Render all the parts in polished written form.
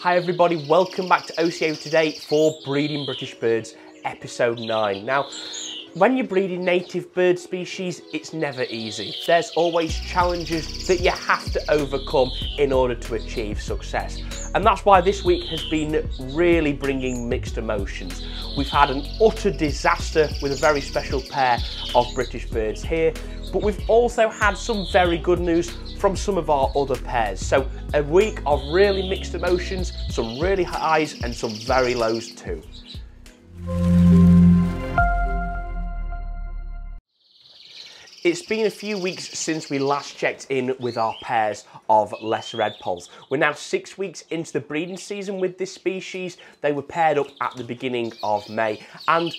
Hi everybody, welcome back to OCO Today for Breeding British Birds, episode 9. Now, when you're breeding native bird species, it's never easy. There's always challenges that you have to overcome in order to achieve success. And that's why this week has been really bringing mixed emotions. We've had an utter disaster with a very special pair of British birds here, but we've also had some very good news from some of our other pairs. So a week of really mixed emotions, some really highs and some very lows too. It's been a few weeks since we last checked in with our pairs of lesser red poles. We're now 6 weeks into the breeding season with this species. They were paired up at the beginning of May and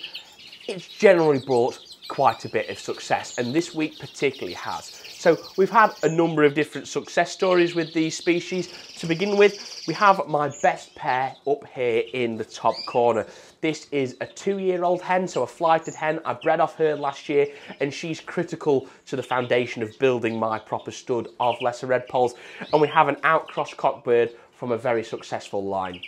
it's generally brought quite a bit of success, and this week particularly has. So we've had a number of different success stories with these species. To begin with, we have my best pair up here in the top corner. This is a 2-year-old hen, so a flighted hen. I bred off her last year, and she's critical to the foundation of building my proper stud of lesser red poles. And we have an outcross cockbird from a very successful line.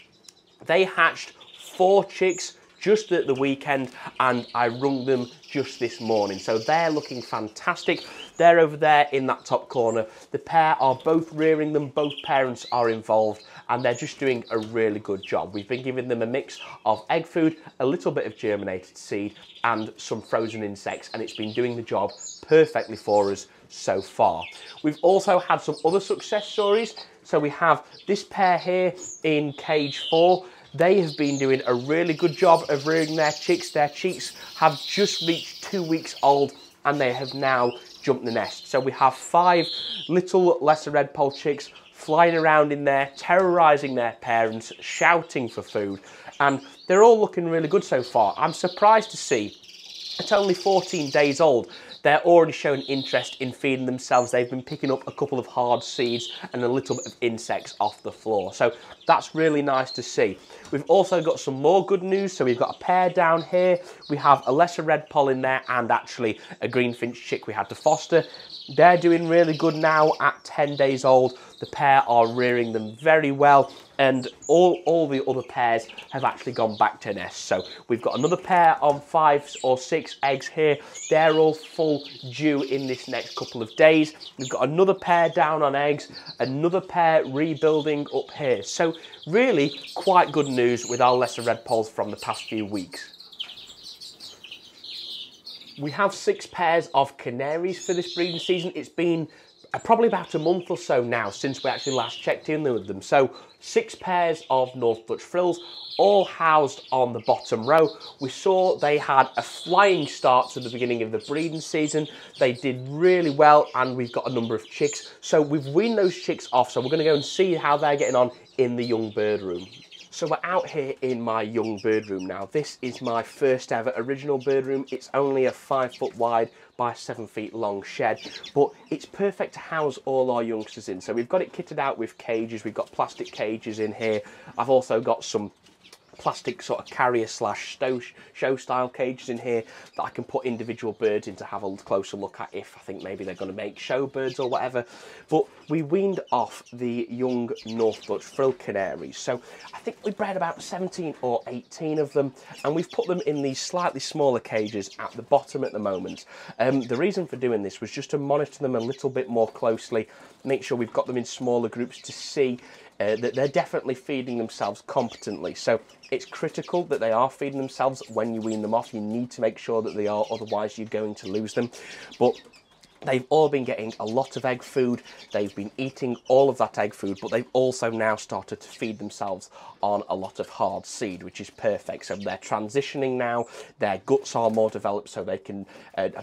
They hatched 4 chicks just at the weekend, and I rung them just this morning. So they're looking fantastic. They're over there in that top corner. The pair are both rearing them, both parents are involved, and they're just doing a really good job. We've been giving them a mix of egg food, a little bit of germinated seed, and some frozen insects, and it's been doing the job perfectly for us so far. We've also had some other success stories. So we have this pair here in cage 4. They have been doing a really good job of rearing their chicks. Their chicks have just reached 2 weeks old and they have now jumped the nest. So we have 5 little lesser red pole chicks flying around in there, terrorising their parents, shouting for food. And they're all looking really good so far. I'm surprised to see at only 14 days old, they're already showing interest in feeding themselves. They've been picking up a couple of hard seeds and a little bit of insects off the floor. So that's really nice to see. We've also got some more good news. So we've got a pair down here. We have a lesser red poll in there and actually a greenfinch chick we had to foster. They're doing really good now at 10 days old. The pair are rearing them very well, and all the other pairs have actually gone back to nest. So we've got another pair on 5 or 6 eggs here. They're all full due in this next couple of days. We've got another pair down on eggs, another pair rebuilding up here. So really quite good news with our lesser red poles from the past few weeks. We have 6 pairs of canaries for this breeding season. It's been probably about a month or so now since we actually last checked in with them. So 6 pairs of North Dutch frills, all housed on the bottom row. We saw they had a flying start to the beginning of the breeding season. They did really well, and we've got a number of chicks. So we've weaned those chicks off. So we're going to go and see how they're getting on in the young bird room. So we're out here in my young bird room now. This is my first ever original bird room. It's only a 5 foot wide by 7 feet long shed, but it's perfect to house all our youngsters in. So we've got it kitted out with cages. We've got plastic cages in here. I've also got some plastic sort of carrier slash show style cages in here that I can put individual birds in to have a closer look at if I think maybe they're going to make show birds or whatever. But we weaned off the young North Dutch frill canaries. So I think we bred about 17 or 18 of them, and we've put them in these slightly smaller cages at the bottom at the moment. The reason for doing this was just to monitor them a little bit more closely, make sure we've got them in smaller groups to see that they're definitely feeding themselves competently. So it's critical that they are feeding themselves when you wean them off. You need to make sure that they are, otherwise you're going to lose them. But they've all been getting a lot of egg food. They've been eating all of that egg food, but they've also now started to feed themselves on a lot of hard seed, which is perfect. So they're transitioning now. Their guts are more developed so they can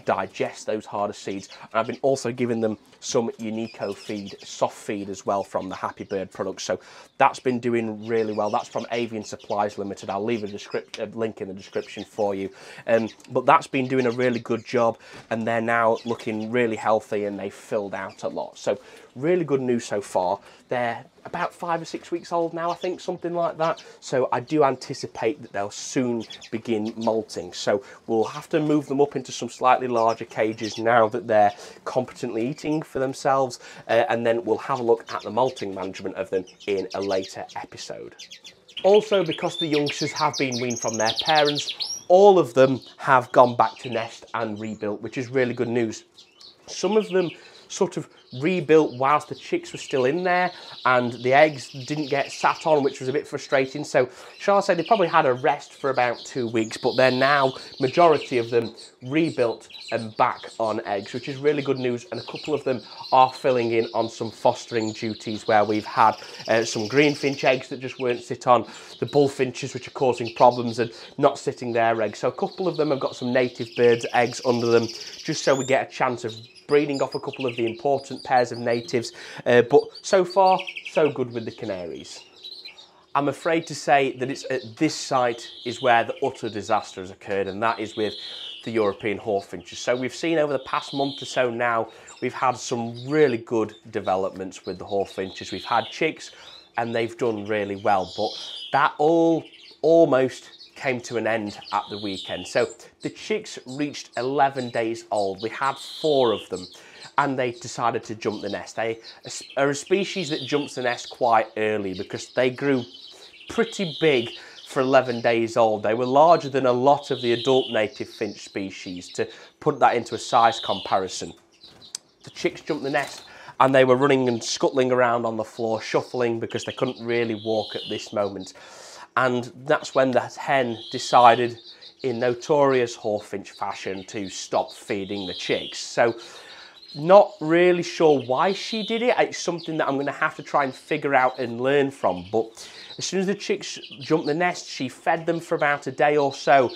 digest those harder seeds. And I've been also giving them some Unico feed, soft feed as well from the Happy Bird products. So that's been doing really well. That's from Avian Supplies Limited. I'll leave a link in the description for you. But that's been doing a really good job, and they're now looking really really healthy and they filled out a lot. So really good news so far. They're about 5 or 6 weeks old now, I think, something like that. So I do anticipate that they'll soon begin molting. So we'll have to move them up into some slightly larger cages now that they're competently eating for themselves. And then we'll have a look at the molting management of them in a later episode. Also, because the youngsters have been weaned from their parents, all of them have gone back to nest and rebuilt, which is really good news. Some of them sort of rebuilt whilst the chicks were still in there and the eggs didn't get sat on, which was a bit frustrating. So shall I say they probably had a rest for about 2 weeks, but they're now, majority of them, rebuilt and back on eggs, which is really good news. And a couple of them are filling in on some fostering duties where we've had some greenfinch eggs that just weren't sit on, the bullfinches which are causing problems and not sitting their eggs. So a couple of them have got some native birds eggs under them, just so we get a chance of breeding off a couple of the important pairs of natives, but so far so good with the canaries. I'm afraid to say that it's at this site is where the utter disaster has occurred, and that is with the European hawfinches. So we've seen over the past month or so now, we've had some really good developments with the hawfinches. We've had chicks and they've done really well, but that all almost came to an end at the weekend. So the chicks reached 11 days old. We had 4 of them and they decided to jump the nest. They are a species that jumps the nest quite early because they grew pretty big for 11 days old. They were larger than a lot of the adult native finch species, to put that into a size comparison. The chicks jumped the nest and they were running and scuttling around on the floor, shuffling because they couldn't really walk at this moment. And that's when the hen decided, in notorious hawfinch fashion, to stop feeding the chicks. So not really sure why she did it. It's something that I'm going to have to try and figure out and learn from. But as soon as the chicks jumped the nest, she fed them for about a day or so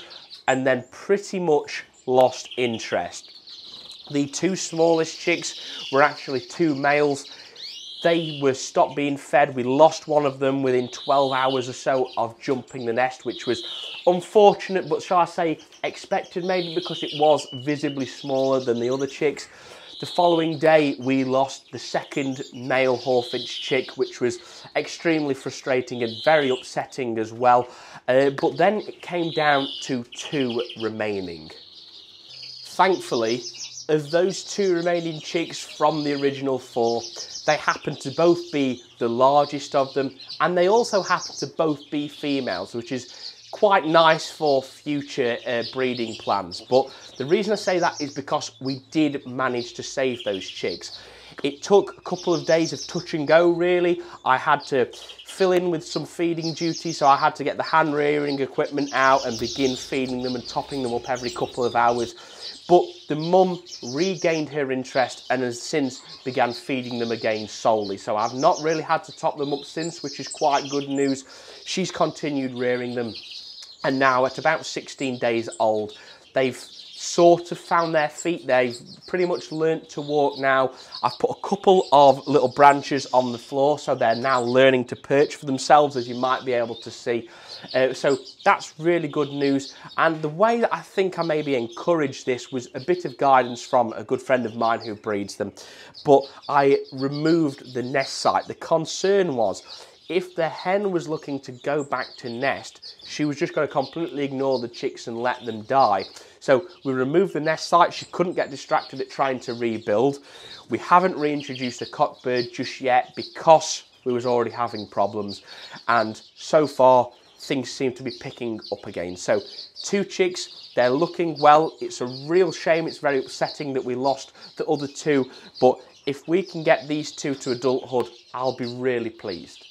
and then pretty much lost interest. The 2 smallest chicks were actually 2 males. They were stopped being fed. We lost one of them within 12 hours or so of jumping the nest, which was unfortunate, but shall I say expected, maybe because it was visibly smaller than the other chicks. The following day, we lost the 2nd male hawfinch chick, which was extremely frustrating and very upsetting as well. But then it came down to 2 remaining. Thankfully, of those 2 remaining chicks from the original 4, they happen to both be the largest of them, and they also happen to both be females, which is quite nice for future breeding plans. But the reason I say that is because we did manage to save those chicks. It took a couple of days of touch and go, really. I had to fill in with some feeding duties, so I had to get the hand rearing equipment out and begin feeding them and topping them up every couple of hours. But the mum regained her interest and has since began feeding them again solely. So I've not really had to top them up since, which is quite good news. She's continued rearing them. And now at about 16 days old, they've sort of found their feet. They've pretty much learnt to walk now. I've put a couple of little branches on the floor, so they're now learning to perch for themselves, as you might be able to see. So that's really good news. And the way that I think I maybe encouraged this was a bit of guidance from a good friend of mine who breeds them. But I removed the nest site. The concern was, if the hen was looking to go back to nest, she was just going to completely ignore the chicks and let them die. So we removed the nest site. She couldn't get distracted at trying to rebuild. We haven't reintroduced a cockbird just yet because we was already having problems. And so far, things seem to be picking up again. So 2 chicks, they're looking well. It's a real shame. It's very upsetting that we lost the other 2. But if we can get these 2 to adulthood, I'll be really pleased.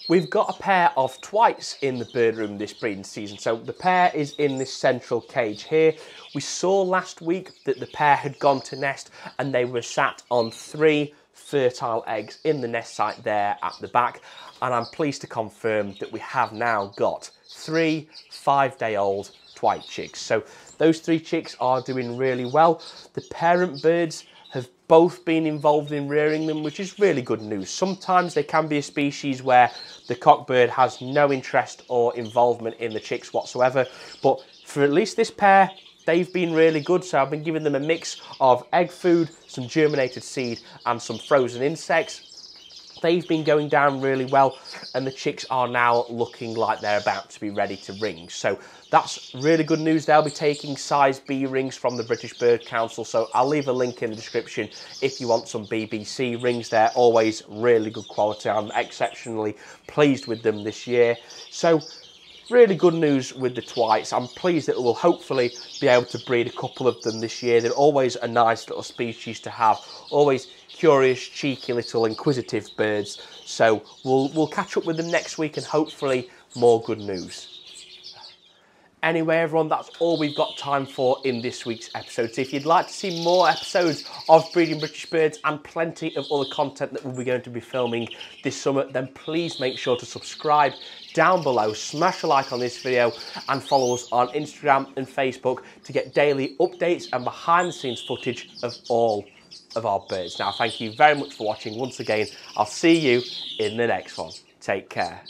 We've got a pair of twites in the bird room this breeding season. So the pair is in this central cage here. We saw last week that the pair had gone to nest and they were sat on 3 fertile eggs in the nest site there at the back. And I'm pleased to confirm that we have now got 3 5-day-old twite chicks. So those 3 chicks are doing really well. The parent birds have both been involved in rearing them, which is really good news. Sometimes there can be a species where the cockbird has no interest or involvement in the chicks whatsoever, but for at least this pair, they've been really good. So I've been giving them a mix of egg food, some germinated seed and some frozen insects. They've been going down really well, and the chicks are now looking like they're about to be ready to ring. So that's really good news. They'll be taking size B rings from the British Bird Council, so I'll leave a link in the description if you want some BBC rings. They're always really good quality. I'm exceptionally pleased with them this year. So really good news with the twites. I'm pleased that we'll hopefully be able to breed a couple of them this year. They're always a nice little species to have, always curious, cheeky little inquisitive birds. So we'll catch up with them next week and hopefully more good news. Anyway, everyone, that's all we've got time for in this week's episode. So if you'd like to see more episodes of Breeding British Birds and plenty of other content that we'll be going to be filming this summer, then please make sure to subscribe down below, smash a like on this video and follow us on Instagram and Facebook to get daily updates and behind the scenes footage of all of our birds. Now, thank you very much for watching once again. I'll see you in the next one. Take care.